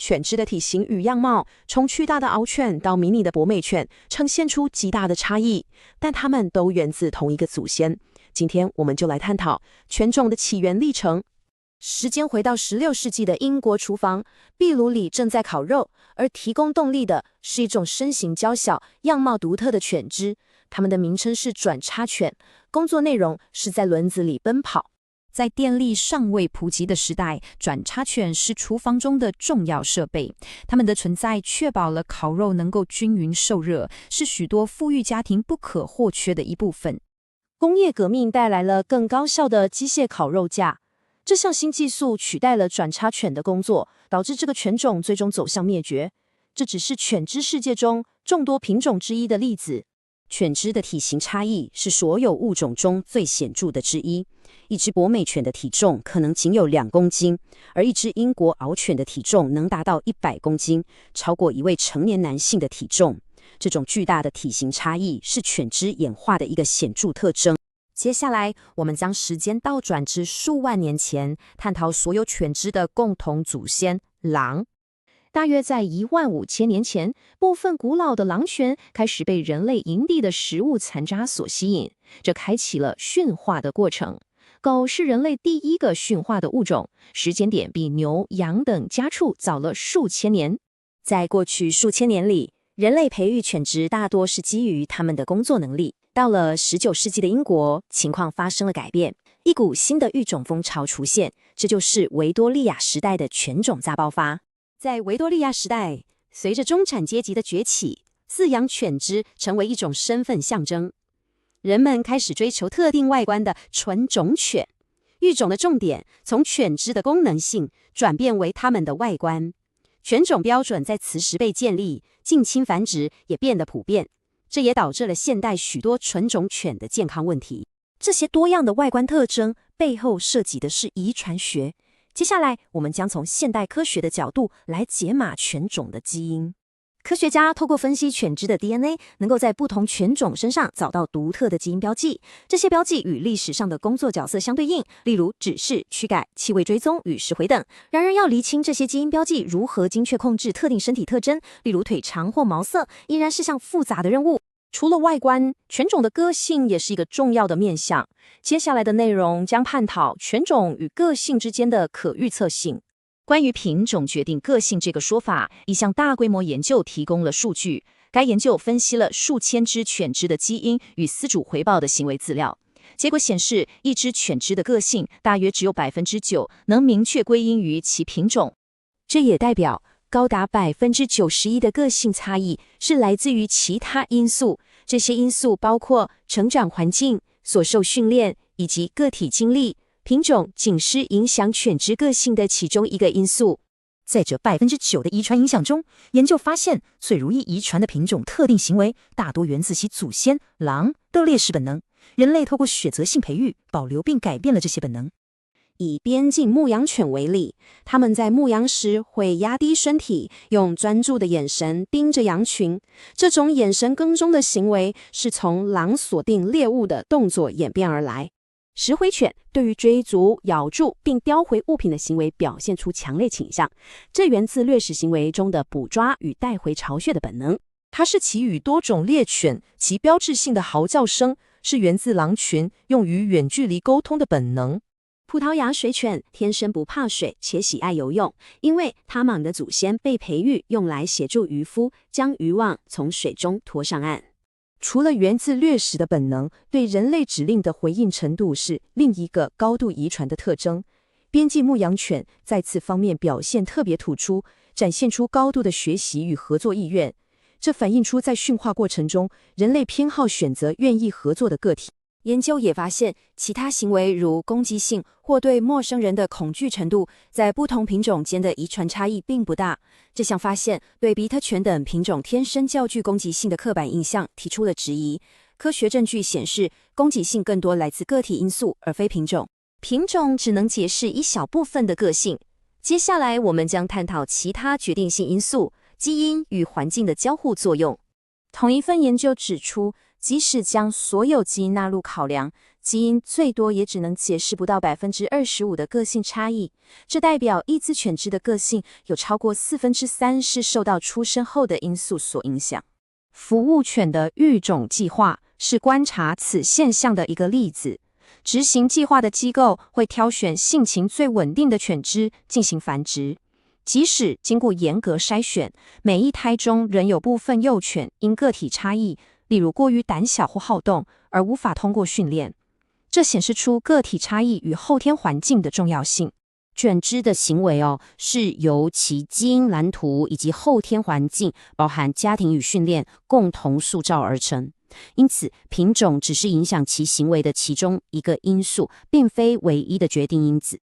犬只的体型与样貌，从巨大的獒犬到迷你的博美犬，呈现出极大的差异，但它们都源自同一个祖先。今天我们就来探讨犬种的起源历程。时间回到16世纪的英国厨房，壁炉里正在烤肉，而提供动力的是一种身形娇小、样貌独特的犬只，它们的名称是转叉犬，工作内容是在轮子里奔跑。在电力尚未普及的时代，转叉犬是厨房中的重要设备。它们的存在确保了烤肉能够均匀受热，是许多富裕家庭不可或缺的一部分。工业革命带来了更高效的机械烤肉架，这项新技术取代了转叉犬的工作，导致这个犬种最终走向灭绝。这只是犬只世界中众多品种之一的例子。犬只的体型差异是所有物种中最显著的之一。一只博美犬的体重可能仅有2公斤，而一只英国獒犬的体重能达到100公斤，超过一位成年男性的体重。这种巨大的体型差异是犬只演化的一个显著特征。接下来，我们将时间倒转至数万年前，探讨所有犬只的共同祖先——狼。大约在15000年前，部分古老的狼犬开始被人类营地的食物残渣所吸引，这开启了驯化的过程。狗是人类第一个驯化的物种，时间点比牛、羊等家畜早了数千年。在过去数千年里，人类培育犬只大多是基于它们的工作能力。到了19世纪的英国，情况发生了改变，一股新的育种风潮出现，这就是维多利亚时代的犬种大爆发。在维多利亚时代，随着中产阶级的崛起，饲养犬只成为一种身份象征。人们开始追求特定外观的纯种犬，育种的重点从犬只的功能性转变为它们的外观。犬种标准在此时被建立，近亲繁殖也变得普遍，这也导致了现代许多纯种犬的健康问题。这些多样的外观特征背后涉及的是遗传学。接下来，我们将从现代科学的角度来解码犬种的基因。科学家透过分析犬只的 DNA， 能够在不同犬种身上找到独特的基因标记。这些标记与历史上的工作角色相对应，例如指示、驱赶、气味追踪与食回等。然而，要厘清这些基因标记如何精确控制特定身体特征，例如腿长或毛色，依然是项复杂的任务。除了外观，犬种的个性也是一个重要的面向。接下来的内容将探讨犬种与个性之间的可预测性。关于品种决定个性这个说法，一项大规模研究提供了数据。该研究分析了数千只犬只的基因与饲主回报的行为资料，结果显示，一只犬只的个性大约只有9%能明确归因于其品种。这也代表高达91%的个性差异是来自于其他因素，这些因素包括成长环境、所受训练以及个体经历。品种仅是影响犬只个性的其中一个因素。在这9%的遗传影响中，研究发现最容易遗传的品种特定行为大多源自其祖先狼的猎食本能。人类透过选择性培育保留并改变了这些本能。以边境牧羊犬为例，它们在牧羊时会压低身体，用专注的眼神盯着羊群。这种眼神跟踪的行为是从狼锁定猎物的动作演变而来。食回犬对于追逐、咬住并叼回物品的行为表现出强烈倾向，这源自掠食行为中的捕抓与带回巢穴的本能。它是其与多种猎犬其标志性的嚎叫声，是源自狼群用于远距离沟通的本能。葡萄牙水犬天生不怕水且喜爱游泳，因为它们的祖先被培育用来协助渔夫将渔网从水中拖上岸。除了源自掠食的本能，对人类指令的回应程度是另一个高度遗传的特征。边境牧羊犬在此方面表现特别突出，展现出高度的学习与合作意愿。这反映出在驯化过程中，人类偏好选择愿意合作的个体。研究也发现，其他行为如攻击性或对陌生人的恐惧程度，在不同品种间的遗传差异并不大。这项发现对比特犬等品种天生较具攻击性的刻板印象提出了质疑。科学证据显示，攻击性更多来自个体因素，而非品种。品种只能解释一小部分的个性。接下来，我们将探讨其他决定性因素，基因与环境的交互作用。同一份研究指出，即使将所有基因纳入考量，基因最多也只能解释不到25%的个性差异，这代表一资犬只的个性有超过3/4是受到出生后的因素所影响。服务犬的育种计划是观察此现象的一个例子。执行计划的机构会挑选性情最稳定的犬只进行繁殖，即使经过严格筛选，每一胎中仍有部分幼犬因个体差异，例如过于胆小或好动，而无法通过训练。这显示出个体差异与后天环境的重要性。犬只的行为是由其基因蓝图以及后天环境，包含家庭与训练，共同塑造而成。因此，品种只是影响其行为的其中一个因素，并非唯一的决定因子。